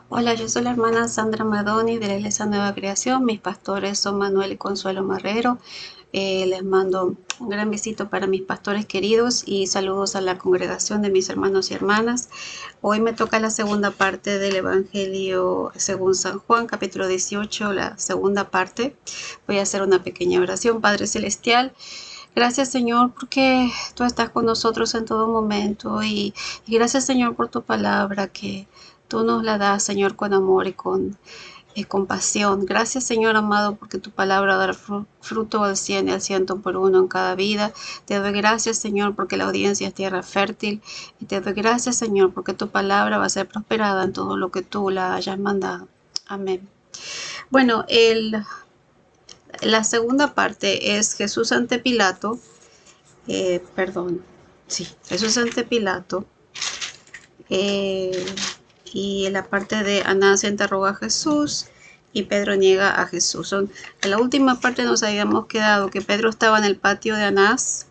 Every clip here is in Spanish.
Hola, yo soy la hermana Sandra Madoni de la Iglesia Nueva Creación. Mis pastores son Manuel y Consuelo Marrero. Les mando un gran besito para mis pastores queridos y saludos a la congregación de mis hermanos y hermanas. Hoy me toca la segunda parte del Evangelio según San Juan, capítulo 18, la segunda parte. Voy a hacer una pequeña oración. Padre Celestial, gracias Señor porque tú estás con nosotros en todo momento y gracias Señor por tu palabra que tú nos la das Señor con amor y con compasión. Gracias Señor amado porque tu palabra da fruto al 100 y al 100 por uno en cada vida. Te doy gracias Señor porque la audiencia es tierra fértil y te doy gracias Señor porque tu palabra va a ser prosperada en todo lo que tú la hayas mandado. Amén. Bueno, la segunda parte es Jesús ante Pilato. Jesús ante Pilato. Y en la parte de Anás interroga a Jesús y Pedro niega a Jesús. En la última parte nos habíamos quedado que Pedro estaba en el patio de Anás.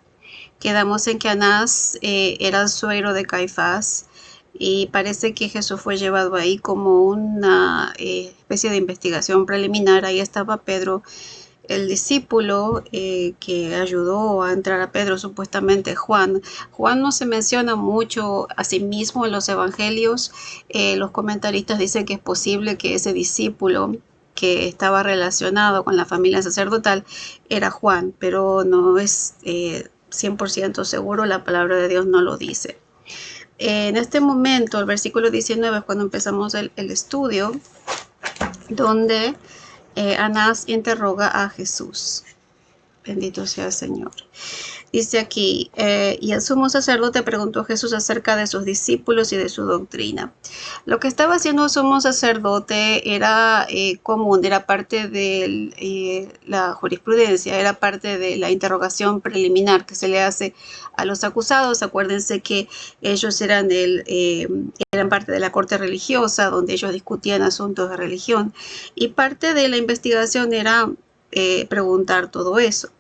Quedamos en que Anás era el suegro de Caifás y parece que Jesús fue llevado ahí como una especie de investigación preliminar. Ahí estaba Pedro, el discípulo que ayudó a entrar a Pedro, supuestamente Juan. Juan no se menciona mucho a sí mismo en los evangelios. Los comentaristas dicen que es posible que ese discípulo que estaba relacionado con la familia sacerdotal era Juan, pero no es 100% seguro, la palabra de Dios no lo dice. En este momento, el versículo 19 es cuando empezamos el estudio, donde Anás interroga a Jesús. Bendito sea el Señor. Dice aquí, y el sumo sacerdote preguntó a Jesús acerca de sus discípulos y de su doctrina. Lo que estaba haciendo el sumo sacerdote era común, era parte de la jurisprudencia, era parte de la interrogación preliminar que se le hace a los acusados. Acuérdense que ellos eran parte de la corte religiosa, donde ellos discutían asuntos de religión, y parte de la investigación era preguntar todo eso.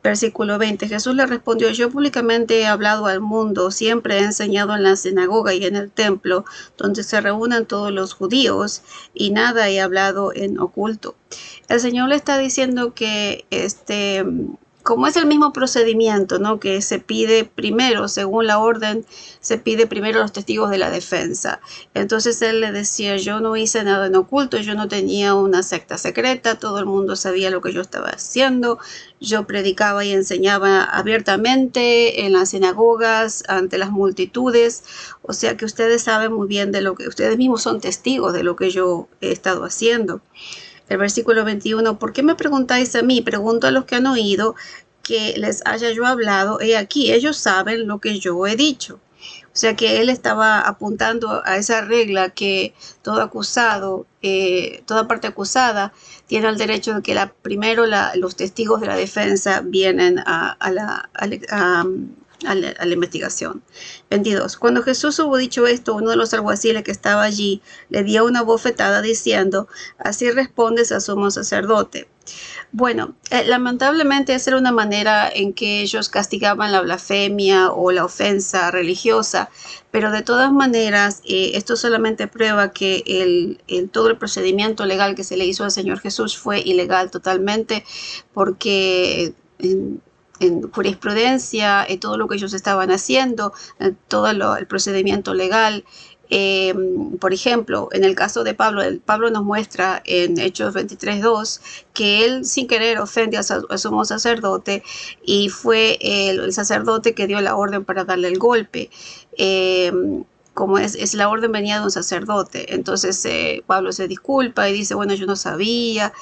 Versículo 20, Jesús le respondió, yo públicamente he hablado al mundo, siempre he enseñado en la sinagoga y en el templo, donde se reúnen todos los judíos, y nada he hablado en oculto. El Señor le está diciendo que como es el mismo procedimiento, ¿no? Que se pide primero, según la orden, se pide primero a los testigos de la defensa. Entonces él le decía, yo no hice nada en oculto, yo no tenía una secta secreta, todo el mundo sabía lo que yo estaba haciendo, yo predicaba y enseñaba abiertamente en las sinagogas, ante las multitudes, o sea que ustedes saben muy bien de lo que, ustedes mismos son testigos de lo que yo he estado haciendo. El versículo 21, ¿por qué me preguntáis a mí? Pregunto a los que han oído que les haya yo hablado. He aquí, ellos saben lo que yo he dicho. O sea que él estaba apuntando a esa regla que todo acusado, toda parte acusada, tiene el derecho de que primero los testigos de la defensa vienen a la investigación. 22. Cuando Jesús hubo dicho esto, uno de los alguaciles que estaba allí le dio una bofetada diciendo, así respondes al sumo sacerdote. Bueno, lamentablemente esa era una manera en que ellos castigaban la blasfemia o la ofensa religiosa, pero de todas maneras esto solamente prueba que todo el procedimiento legal que se le hizo al Señor Jesús fue ilegal totalmente, porque en jurisprudencia, todo lo que ellos estaban haciendo, todo el procedimiento legal. Por ejemplo, en el caso de Pablo, Pablo nos muestra en Hechos 23:2 que él sin querer ofende al sumo sacerdote y fue el sacerdote que dio la orden para darle el golpe. Como es la orden venía de un sacerdote, entonces Pablo se disculpa y dice, bueno, yo no sabía,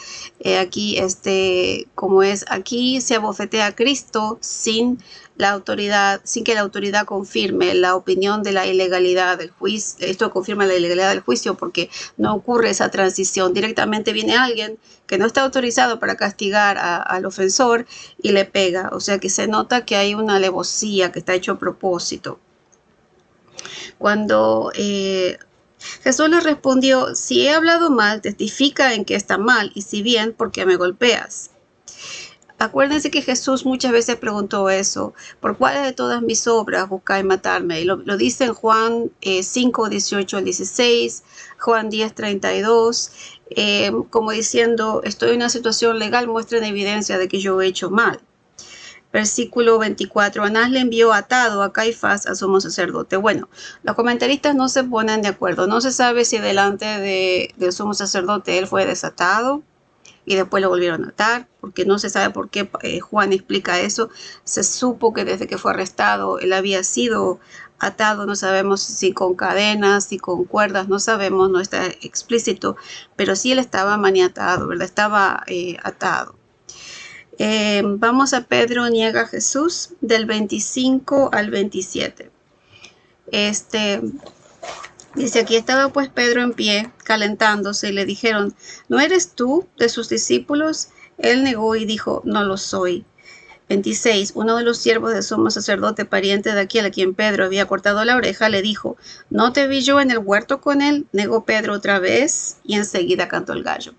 aquí aquí se abofetea a Cristo sin la autoridad, sin que la autoridad confirme la opinión de la ilegalidad del juicio. Esto confirma la ilegalidad del juicio porque no ocurre esa transición. Directamente viene alguien que no está autorizado para castigar al ofensor y le pega. O sea que se nota que hay una alevosía que está hecho a propósito. Cuando Jesús le respondió, si he hablado mal, testifica en que está mal, y si bien, ¿por qué me golpeas? Acuérdense que Jesús muchas veces preguntó eso, ¿por cuáles de todas mis obras buscáis matarme? Y lo dice en Juan 5, 18 al 16, Juan 10, 32, como diciendo, estoy en una situación legal, muestren evidencia de que yo he hecho mal. Versículo 24, Anás le envió atado a Caifás, a sumo sacerdote. Bueno, los comentaristas no se ponen de acuerdo, no se sabe si delante del sumo sacerdote él fue desatado y después lo volvieron a atar, porque no se sabe por qué Juan explica eso. Se supo que desde que fue arrestado él había sido atado, no sabemos si con cadenas, si con cuerdas, no sabemos, no está explícito, pero sí él estaba maniatado, ¿verdad? Estaba atado. Vamos a Pedro niega a Jesús del 25 al 27. Dice, aquí estaba pues Pedro en pie, calentándose, y le dijeron, ¿no eres tú de sus discípulos? Él negó y dijo, no lo soy. 26. Uno de los siervos del sumo sacerdote, pariente de aquel a quien Pedro había cortado la oreja, le dijo, ¿no te vi yo en el huerto con él? Negó Pedro otra vez y enseguida cantó el gallo.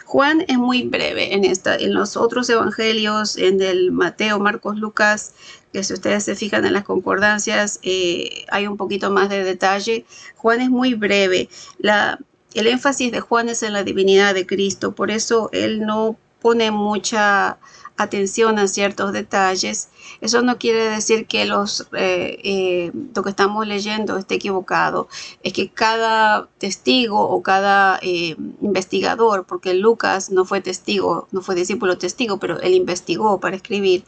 Juan es muy breve en los otros evangelios, en el Mateo, Marcos, Lucas, que si ustedes se fijan en las concordancias, hay un poquito más de detalle. Juan es muy breve. El énfasis de Juan es en la divinidad de Cristo, por eso él no pone mucha atención a ciertos detalles. Eso no quiere decir que lo que estamos leyendo esté equivocado. Es que cada testigo o cada investigador, porque Lucas no fue testigo, no fue discípulo testigo, pero él investigó para escribir,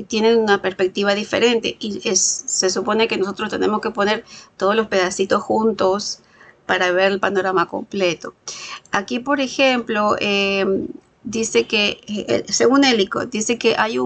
tienen una perspectiva diferente y se supone que nosotros tenemos que poner todos los pedacitos juntos para ver el panorama completo. Aquí, por ejemplo, dice que, según Ellicott, dice que hay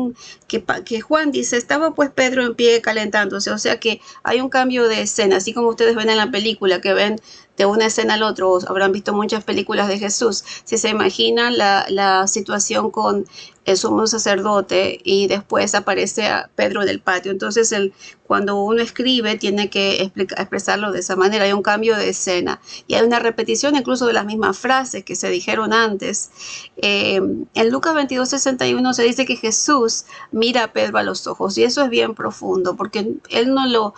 que Juan dice, estaba pues Pedro en pie calentándose, o sea que hay un cambio de escena, así como ustedes ven en la película, que ven de una escena al otro, habrán visto muchas películas de Jesús, si se imaginan la situación con el sumo sacerdote y después aparece a Pedro en el patio, entonces cuando uno escribe tiene que expresarlo de esa manera, hay un cambio de escena y hay una repetición incluso de las mismas frases que se dijeron antes. En Lucas 22:61 se dice que Jesús mira a Pedro a los ojos y eso es bien profundo porque él no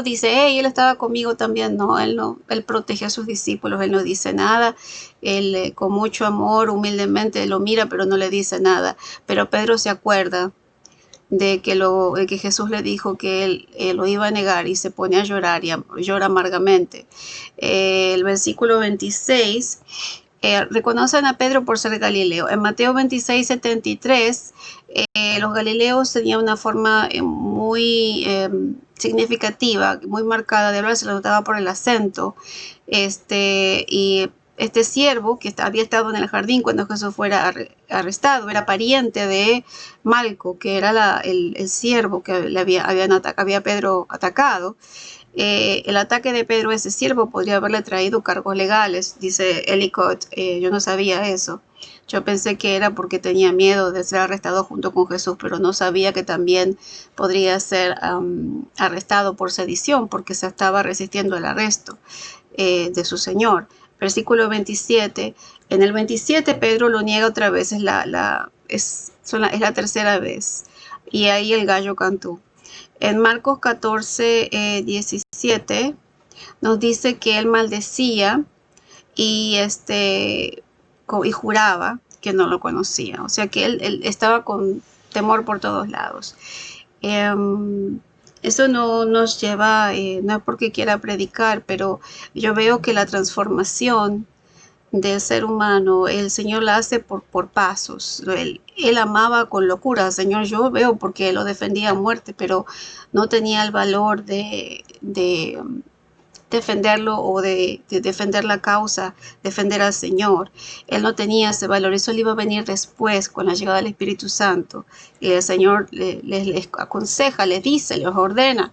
dice, hey, él estaba conmigo también, no, él protege a sus discípulos, él no dice nada, él con mucho amor, humildemente lo mira, pero no le dice nada, pero Pedro se acuerda de que Jesús le dijo que él lo iba a negar y se pone a llorar y llora amargamente. El versículo 26 reconocen a Pedro por ser Galileo. En Mateo 26:73, los galileos tenían una forma muy significativa, muy marcada de hablar, se lo notaba por el acento. Y este siervo que había estado en el jardín cuando Jesús fuera arrestado, era pariente de Malco, que era el siervo que había Pedro atacado. El ataque de Pedro a ese siervo podría haberle traído cargos legales, dice Ellicott. Yo no sabía eso. Yo pensé que era porque tenía miedo de ser arrestado junto con Jesús, pero no sabía que también podría ser arrestado por sedición, porque se estaba resistiendo al arresto de su Señor. Versículo 27. En el 27 Pedro lo niega otra vez, es la tercera vez. Y ahí el gallo cantó. En Marcos 14:17 nos dice que él maldecía y juraba que no lo conocía. O sea que él estaba con temor por todos lados. Eso no nos lleva, no es porque quiera predicar, pero yo veo que la transformación del ser humano, el Señor la hace por pasos. Él amaba con locura al Señor, yo veo porque lo defendía a muerte, pero no tenía el valor de defenderlo o de defender la causa, defender al Señor. Él no tenía ese valor, eso le iba a venir después con la llegada del Espíritu Santo. Y el Señor les aconseja, les dice, les ordena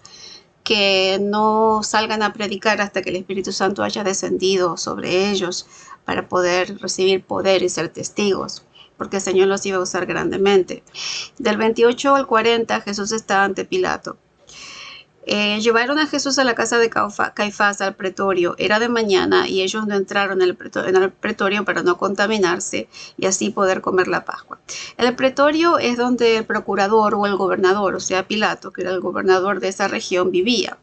que no salgan a predicar hasta que el Espíritu Santo haya descendido sobre ellos para poder recibir poder y ser testigos, porque el Señor los iba a usar grandemente. Del 28 al 40 Jesús está ante Pilato. Llevaron a Jesús a la casa de Caifás, al pretorio. Era de mañana y ellos no entraron en el pretorio para no contaminarse y así poder comer la Pascua. El pretorio es donde el procurador o el gobernador, o sea, Pilato, que era el gobernador de esa región, vivía.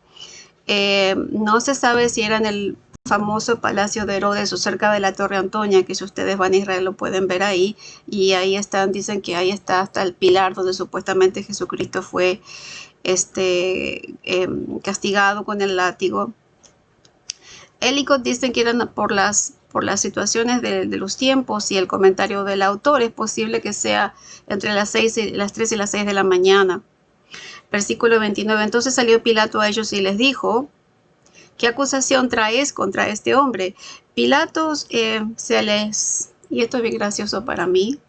No se sabe si era en el famoso palacio de Herodes o cerca de la Torre Antonia, que si ustedes van a Israel lo pueden ver ahí, y ahí están, dicen que ahí está hasta el pilar donde supuestamente Jesucristo fue castigado con el látigo. Élicos dicen que eran por las situaciones de los tiempos y el comentario del autor, es posible que sea entre las 3 y las 6 de la mañana. Versículo 29, entonces salió Pilato a ellos y les dijo, ¿qué acusación traes contra este hombre? Pilato y esto es bien gracioso para mí,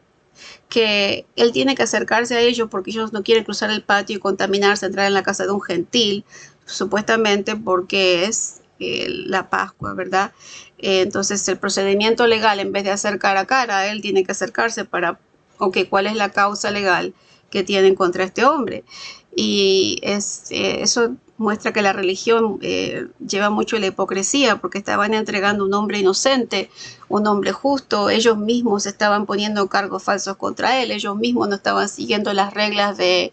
que él tiene que acercarse a ellos porque ellos no quieren cruzar el patio y contaminarse, entrar en la casa de un gentil, supuestamente porque es la Pascua, ¿verdad? Entonces el procedimiento legal, en vez de hacer cara a cara, él tiene que acercarse para, ¿cuál es la causa legal que tienen contra este hombre? Y eso muestra que la religión lleva mucho la hipocresía, porque estaban entregando un hombre inocente, un hombre justo. Ellos mismos estaban poniendo cargos falsos contra él, ellos mismos no estaban siguiendo las reglas de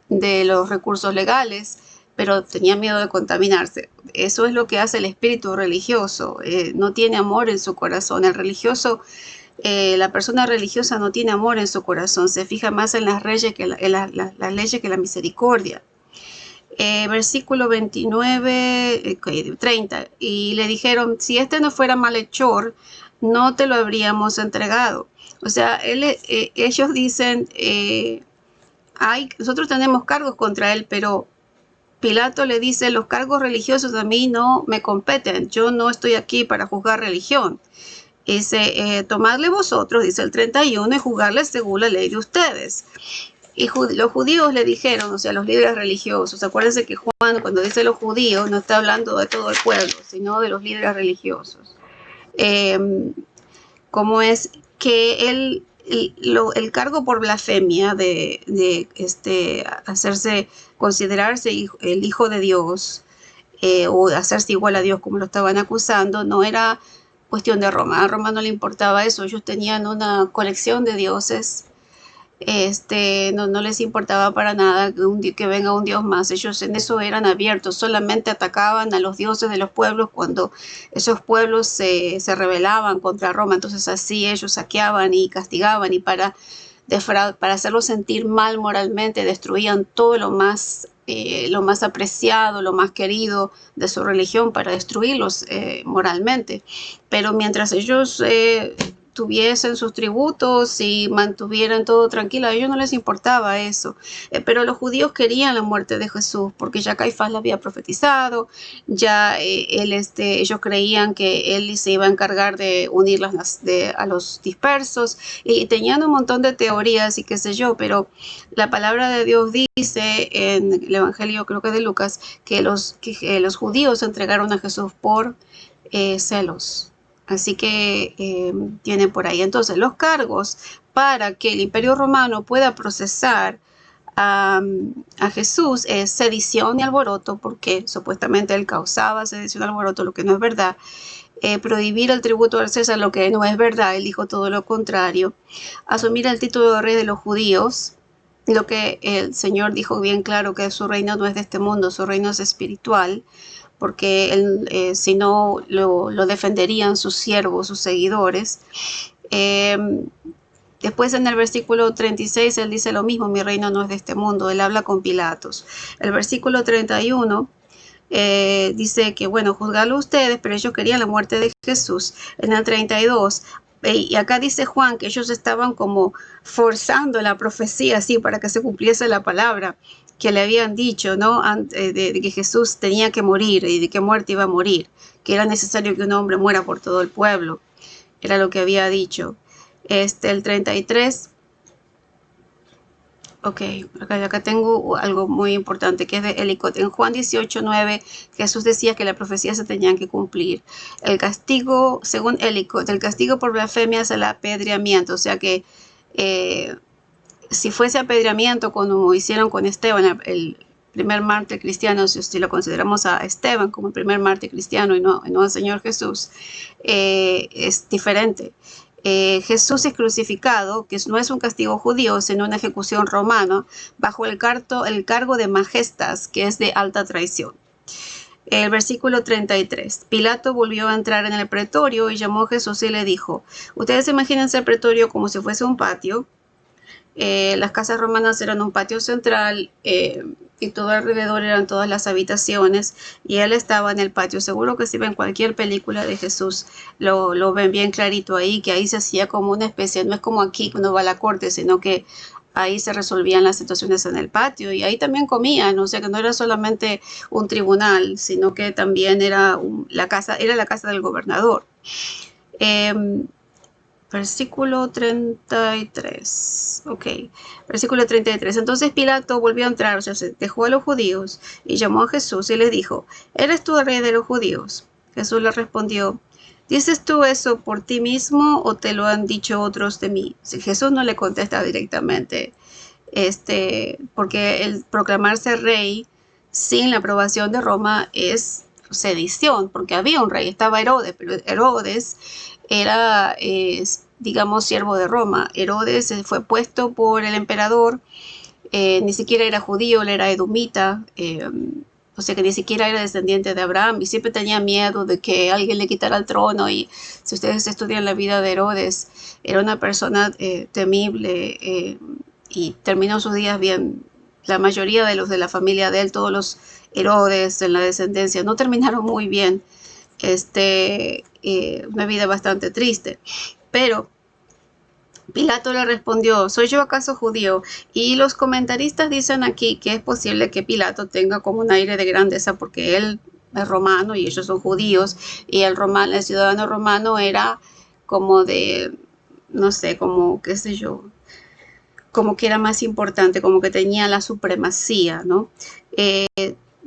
los recursos legales, pero tenían miedo de contaminarse. Eso es lo que hace el espíritu religioso, no tiene amor en su corazón. El religioso, la persona religiosa no tiene amor en su corazón, se fija más en las leyes que las leyes que la misericordia. Versículo 29, 30, y le dijeron, si este no fuera malhechor, no te lo habríamos entregado. O sea, ellos dicen, nosotros tenemos cargos contra él, pero Pilato le dice, los cargos religiosos a mí no me competen, yo no estoy aquí para juzgar religión. Dice, tomadle vosotros, dice el 31, y juzgarle según la ley de ustedes. Y los judíos le dijeron, o sea, los líderes religiosos, acuérdense que Juan, cuando dice los judíos, no está hablando de todo el pueblo, sino de los líderes religiosos. Como es que el cargo por blasfemia de hacerse, considerarse el hijo de Dios, o hacerse igual a Dios como lo estaban acusando, no era cuestión de Roma. A Roma no le importaba eso, ellos tenían una colección de dioses. No les importaba para nada que venga un dios más. Ellos en eso eran abiertos, solamente atacaban a los dioses de los pueblos cuando esos pueblos se rebelaban contra Roma. Entonces así ellos saqueaban y castigaban, y para hacerlos sentir mal moralmente destruían todo lo más apreciado, lo más querido de su religión, para destruirlos moralmente. Pero mientras ellos tuviesen sus tributos y mantuvieran todo tranquilo, a ellos no les importaba eso. Pero los judíos querían la muerte de Jesús, porque ya Caifás lo había profetizado, ya ellos creían que él se iba a encargar de unir a los dispersos, y tenían un montón de teorías y qué sé yo, pero la palabra de Dios dice en el Evangelio, creo que de Lucas, que los judíos entregaron a Jesús por celos. Así que tiene por ahí. Entonces, los cargos para que el Imperio Romano pueda procesar a Jesús es sedición y alboroto, porque supuestamente él causaba sedición y alboroto, lo que no es verdad. Prohibir el tributo al César, lo que no es verdad, él dijo todo lo contrario. Asumir el título de rey de los judíos, lo que el Señor dijo bien claro, que su reino no es de este mundo, su reino es espiritual, porque él, si no, lo defenderían sus siervos, sus seguidores. Después en el versículo 36 él dice lo mismo, mi reino no es de este mundo, él habla con Pilatos. El versículo 31 dice que, bueno, juzgarlo ustedes, pero ellos querían la muerte de Jesús. En el 32, y acá dice Juan que ellos estaban como forzando la profecía así para que se cumpliese la palabra que le habían dicho, ¿no? De que Jesús tenía que morir y de qué muerte iba a morir, que era necesario que un hombre muera por todo el pueblo. Era lo que había dicho. El 33. Ok, acá tengo algo muy importante que es de Elicot. En Juan 18:9, Jesús decía que las profecías se tenían que cumplir. El castigo, según Elicot, el castigo por blasfemia es el apedreamiento. O sea que si fuese apedreamiento como hicieron con Esteban, primer mártir cristiano, si lo consideramos a Esteban como el primer mártir cristiano y no al Señor Jesús, es diferente. Jesús es crucificado, que no es un castigo judío, sino una ejecución romana, bajo el cargo de majestas, que es de alta traición. El versículo 33. Pilato volvió a entrar en el pretorio y llamó a Jesús y le dijo: ustedes imagínense el pretorio como si fuese un patio. Las casas romanas eran un patio central y todo alrededor eran todas las habitaciones, y él estaba en el patio. Seguro que si ven cualquier película de Jesús lo ven bien clarito ahí, que ahí se hacía como una especie, no es como aquí cuando va a la corte, sino que ahí se resolvían las situaciones en el patio, y ahí también comían, o sea que no era solamente un tribunal, sino que también era la casa del gobernador. Versículo 33. Ok. Versículo 33. Entonces Pilato volvió a entrar, o sea, se dejó a los judíos y llamó a Jesús y le dijo: ¿eres tú el rey de los judíos? Jesús le respondió: ¿dices tú eso por ti mismo o te lo han dicho otros de mí? Si Jesús no le contesta directamente, porque el proclamarse rey sin la aprobación de Roma es sedición, porque había un rey, estaba Herodes, pero Herodes era, digamos, siervo de Roma. Herodes fue puesto por el emperador, ni siquiera era judío, él era edomita, o sea que ni siquiera era descendiente de Abraham, y siempre tenía miedo de que alguien le quitara el trono. Y si ustedes estudian la vida de Herodes, era una persona temible, y terminó sus días bien. La mayoría de los de la familia de él, todos los Herodes en la descendencia, no terminaron muy bien. Una vida bastante triste. Pero Pilato le respondió: ¿soy yo acaso judío? Y los comentaristas dicen aquí que es posible que Pilato tenga como un aire de grandeza porque él es romano y ellos son judíos, y el ciudadano romano era como de, no sé, como qué sé yo, como que era más importante, como que tenía la supremacía, ¿no?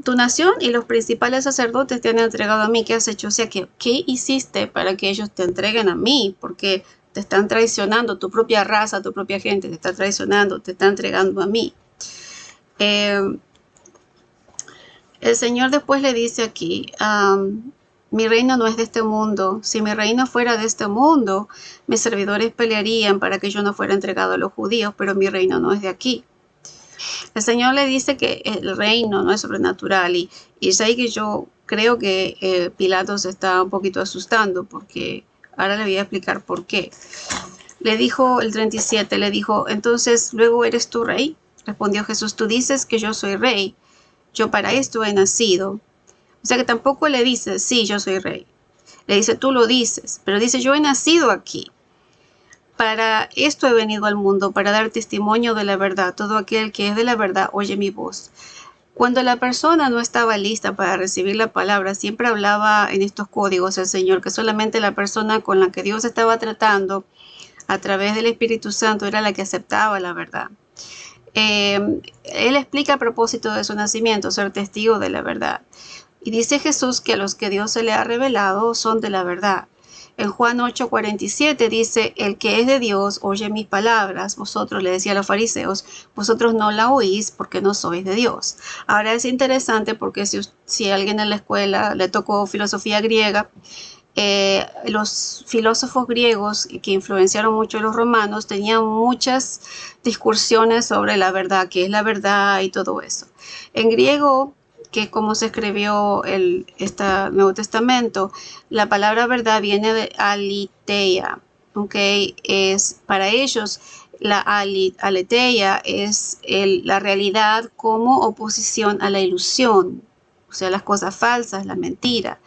Tu nación y los principales sacerdotes te han entregado a mí. ¿Qué has hecho? O sea, ¿qué hiciste para que ellos te entreguen a mí? Porque te están traicionando, tu propia raza, tu propia gente te está traicionando, te está entregando a mí. El Señor después le dice aquí: mi reino no es de este mundo. Si mi reino fuera de este mundo, mis servidores pelearían para que yo no fuera entregado a los judíos, pero mi reino no es de aquí. El Señor le dice que el reino no es sobrenatural, y es ahí que yo creo que Pilato se está un poquito asustando, porque ahora le voy a explicar por qué. Le dijo el 37, le dijo: entonces luego eres tú rey. Respondió Jesús: tú dices que yo soy rey, yo para esto he nacido. O sea que tampoco le dice: sí, yo soy rey. Le dice: tú lo dices, pero dice: yo he nacido aquí. Para esto he venido al mundo, para dar testimonio de la verdad. Todo aquel que es de la verdad oye mi voz. Cuando la persona no estaba lista para recibir la palabra, siempre hablaba en estos códigos el Señor, que solamente la persona con la que Dios estaba tratando a través del Espíritu Santo era la que aceptaba la verdad. Él explica a propósito de su nacimiento, ser testigo de la verdad. Y dice Jesús que a los que Dios se le ha revelado son de la verdad. En Juan 8:47 dice: el que es de Dios oye mis palabras. Vosotros, le decía a los fariseos, vosotros no la oís porque no sois de Dios. Ahora es interesante porque si a alguien en la escuela le tocó filosofía griega, los filósofos griegos que influenciaron mucho a los romanos tenían muchas discusiones sobre la verdad, qué es la verdad y todo eso. En griego, que es como se escribió este Nuevo Testamento, la palabra verdad viene de aletheia, ¿okay? Para ellos la aletheia es la realidad como oposición a la ilusión, o sea, las cosas falsas, la mentira.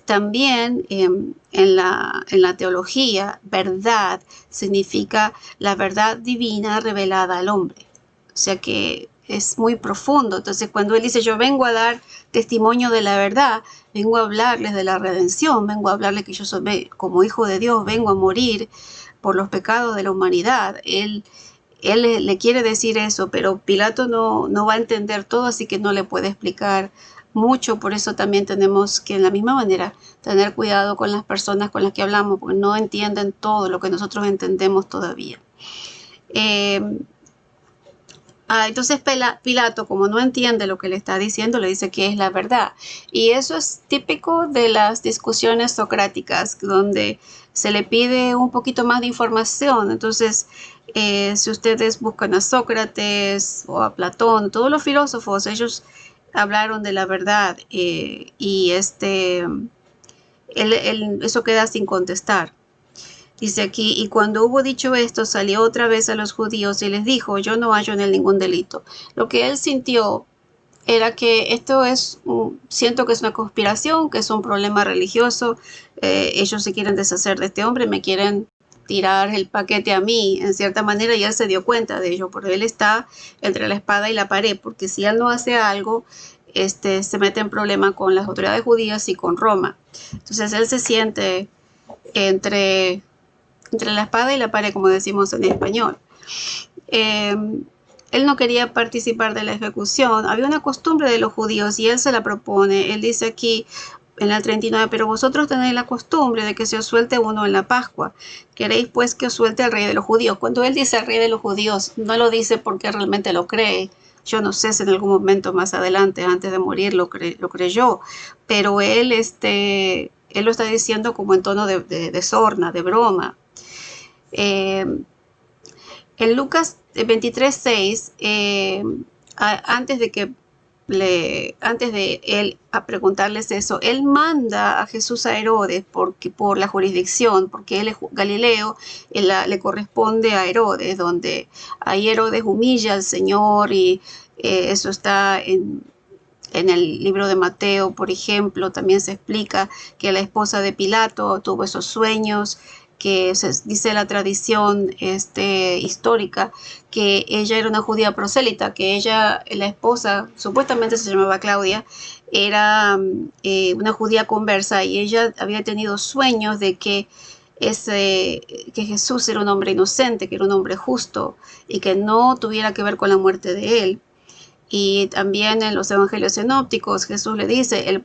También en la teología, verdad significa la verdad divina revelada al hombre. O sea que es muy profundo. Entonces, cuando él dice: yo vengo a dar testimonio de la verdad, vengo a hablarles de la redención, vengo a hablarles que yo soy, como hijo de Dios, vengo a morir por los pecados de la humanidad. Él le quiere decir eso, pero Pilato no va a entender todo, así que no le puede explicar mucho. Por eso también tenemos que, en la misma manera, tener cuidado con las personas con las que hablamos, porque no entienden todo lo que nosotros entendemos todavía. Entonces Pilato, como no entiende lo que le está diciendo, le dice que es la verdad. Y eso es típico de las discusiones socráticas, donde se le pide un poquito más de información. Entonces, si ustedes buscan a Sócrates o a Platón, todos los filósofos, ellos hablaron de la verdad, y eso queda sin contestar. Dice aquí, y cuando hubo dicho esto, salió otra vez a los judíos y les dijo, yo no hallo en él ningún delito. Lo que él sintió era que esto siento que es una conspiración, que es un problema religioso. Ellos se quieren deshacer de este hombre, me quieren tirar el paquete a mí, en cierta manera, y él se dio cuenta de ello, porque él está entre la espada y la pared, porque si él no hace algo, se mete en problema con las autoridades judías y con Roma. Entonces él se siente entre la espada y la pared, como decimos en español. Él no quería participar de la ejecución. Había una costumbre de los judíos y él se la propone. Él dice aquí en el 39, pero vosotros tenéis la costumbre de que se os suelte uno en la Pascua. ¿Queréis pues que os suelte al rey de los judíos? Cuando él dice al rey de los judíos, no lo dice porque realmente lo cree. Yo no sé si en algún momento más adelante, antes de morir, lo creyó. Pero él lo está diciendo como en tono de sorna, de broma. En Lucas 23:6, antes de él a preguntarles eso, él manda a Jesús a Herodes por la jurisdicción, porque él es Galileo, le corresponde a Herodes, donde ahí Herodes humilla al Señor, y eso está en el libro de Mateo, por ejemplo. También se explica que la esposa de Pilato tuvo esos sueños, que dice la tradición histórica, que ella era una judía prosélita, que ella, la esposa, supuestamente se llamaba Claudia, era una judía conversa, y ella había tenido sueños de que Jesús era un hombre inocente, que era un hombre justo, y que no tuviera que ver con la muerte de él. Y también en los evangelios sinópticos Jesús le dice, el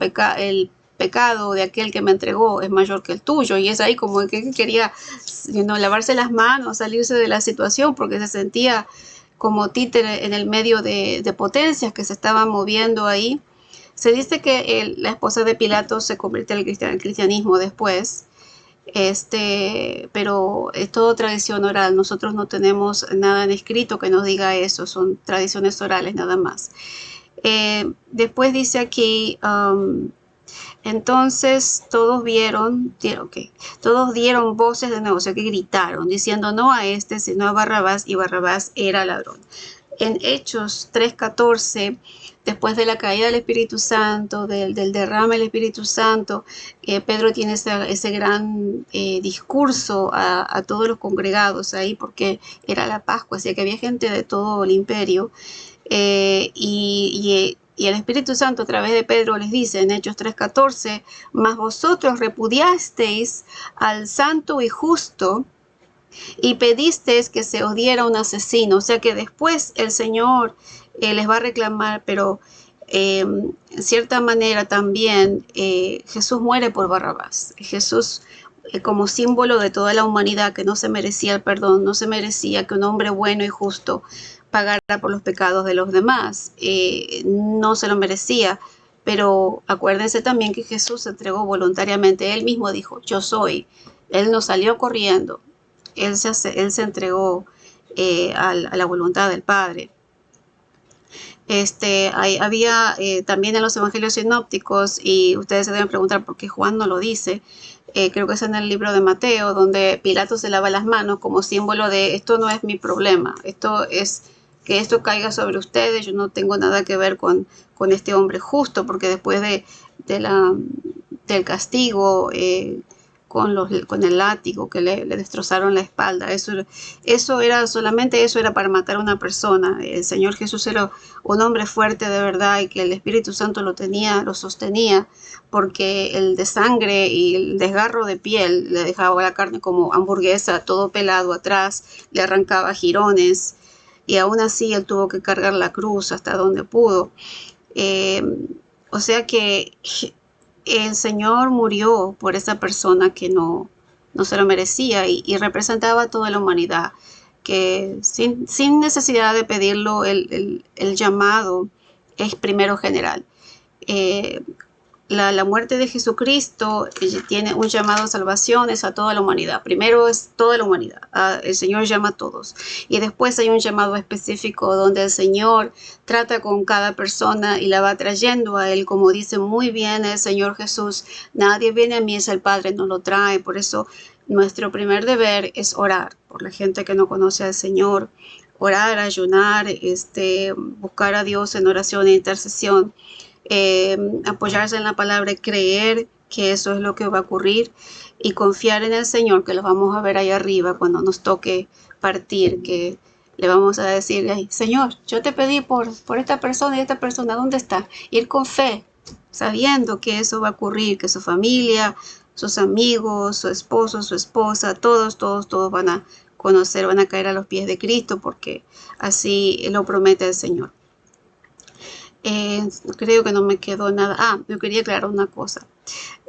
pecado de aquel que me entregó es mayor que el tuyo, y es ahí como que quería lavarse las manos, salirse de la situación, porque se sentía como títere en el medio de potencias que se estaban moviendo ahí. Se dice que la esposa de Pilato se convierte al cristianismo después, pero es todo tradición oral. Nosotros no tenemos nada en escrito que nos diga eso, son tradiciones orales nada más. Después dice aquí, entonces todos dieron voces de nuevo, o sea que gritaron, diciendo no a este, sino a Barrabás, y Barrabás era ladrón. En Hechos 3:14, después de la caída del Espíritu Santo, del derrame del Espíritu Santo, Pedro tiene ese gran discurso a todos los congregados ahí, porque era la Pascua, así que había gente de todo el imperio, y el Espíritu Santo a través de Pedro les dice en Hechos 3:14, mas vosotros repudiasteis al santo y justo, y pedisteis que se os diera un asesino. O sea que después el Señor les va a reclamar, pero en cierta manera también Jesús muere por Barrabás. Jesús, como símbolo de toda la humanidad que no se merecía el perdón, no se merecía que un hombre bueno y justo pagara por los pecados de los demás, no se lo merecía. Pero acuérdense también que Jesús se entregó voluntariamente. Él mismo dijo, yo soy. Él no salió corriendo. Él se entregó a la voluntad del Padre. Había también en los evangelios sinópticos, y ustedes se deben preguntar por qué Juan no lo dice, creo que es en el libro de Mateo, donde Pilato se lava las manos como símbolo de esto no es mi problema, esto es que esto caiga sobre ustedes, yo no tengo nada que ver con este hombre justo, porque después del castigo, con el látigo que le destrozaron la espalda, eso era para matar a una persona. El Señor Jesús era un hombre fuerte de verdad, y que el Espíritu Santo lo sostenía, porque el de sangre y el desgarro de piel le dejaba la carne como hamburguesa, todo pelado atrás, le arrancaba jirones, y aún así él tuvo que cargar la cruz hasta donde pudo. O sea que el Señor murió por esa persona que no se lo merecía, y representaba a toda la humanidad. que sin necesidad de pedirlo, el llamado es primero general. La muerte de Jesucristo tiene un llamado a salvación, es a toda la humanidad. Primero es toda la humanidad. El Señor llama a todos. Y después hay un llamado específico donde el Señor trata con cada persona y la va trayendo a Él. Como dice muy bien el Señor Jesús, nadie viene a mí si el Padre no lo trae. Por eso nuestro primer deber es orar por la gente que no conoce al Señor. Orar, ayunar, buscar a Dios en oración e intercesión. Apoyarse en la palabra y creer que eso es lo que va a ocurrir y confiar en el Señor, que lo vamos a ver ahí arriba cuando nos toque partir, que le vamos a decir, Señor, yo te pedí por esta persona y esta persona, ¿dónde está? Ir con fe, sabiendo que eso va a ocurrir, que su familia, sus amigos, su esposo, su esposa, todos van a conocer, van a caer a los pies de Cristo, porque así lo promete el Señor. Creo que no me quedó nada. Yo quería aclarar una cosa.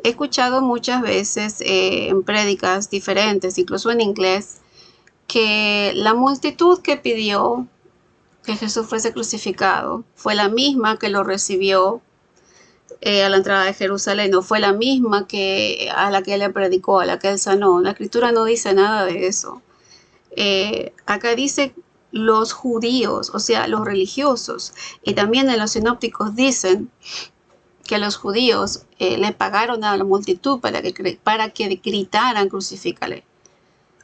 He escuchado muchas veces en prédicas diferentes, incluso en inglés, que la multitud que pidió que Jesús fuese crucificado fue la misma que lo recibió a la entrada de Jerusalén, no fue la misma que a la que él le predicó, a la que él sanó. La escritura no dice nada de eso. Acá dice los judíos, o sea, los religiosos, y también en los sinópticos dicen que los judíos le pagaron a la multitud para que gritaran crucifícale.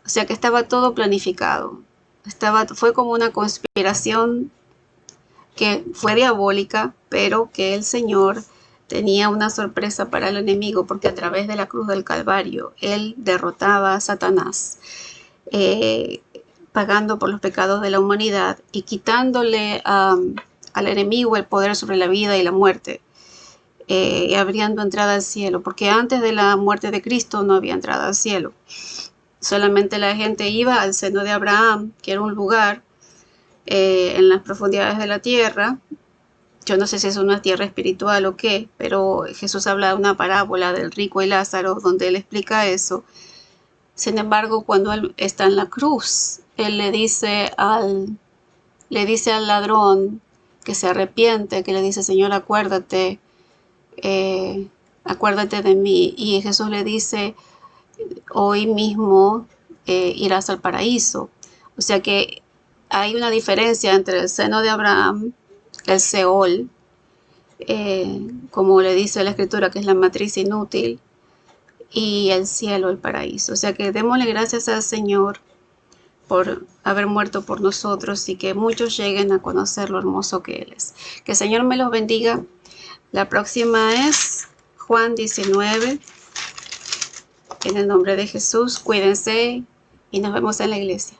O sea que estaba todo planificado. Fue como una conspiración que fue diabólica, pero que el Señor tenía una sorpresa para el enemigo, porque a través de la cruz del Calvario él derrotaba a Satanás, pagando por los pecados de la humanidad y quitándole al enemigo el poder sobre la vida y la muerte, y abriendo entrada al cielo, porque antes de la muerte de Cristo no había entrada al cielo. Solamente la gente iba al seno de Abraham, que era un lugar en las profundidades de la tierra. Yo no sé si es una tierra espiritual o qué, pero Jesús habla de una parábola del rico y Lázaro donde él explica eso. Sin embargo, cuando él está en la cruz, él le dice al ladrón que se arrepiente, que le dice, Señor, acuérdate de mí. Y Jesús le dice, hoy mismo irás al paraíso. O sea que hay una diferencia entre el seno de Abraham, el Seol, como le dice la escritura, que es la matriz inútil, y el cielo, el paraíso. O sea que démosle gracias al Señor por haber muerto por nosotros y que muchos lleguen a conocer lo hermoso que Él es. Que el Señor me los bendiga. La próxima es Juan 19. En el nombre de Jesús, cuídense y nos vemos en la iglesia.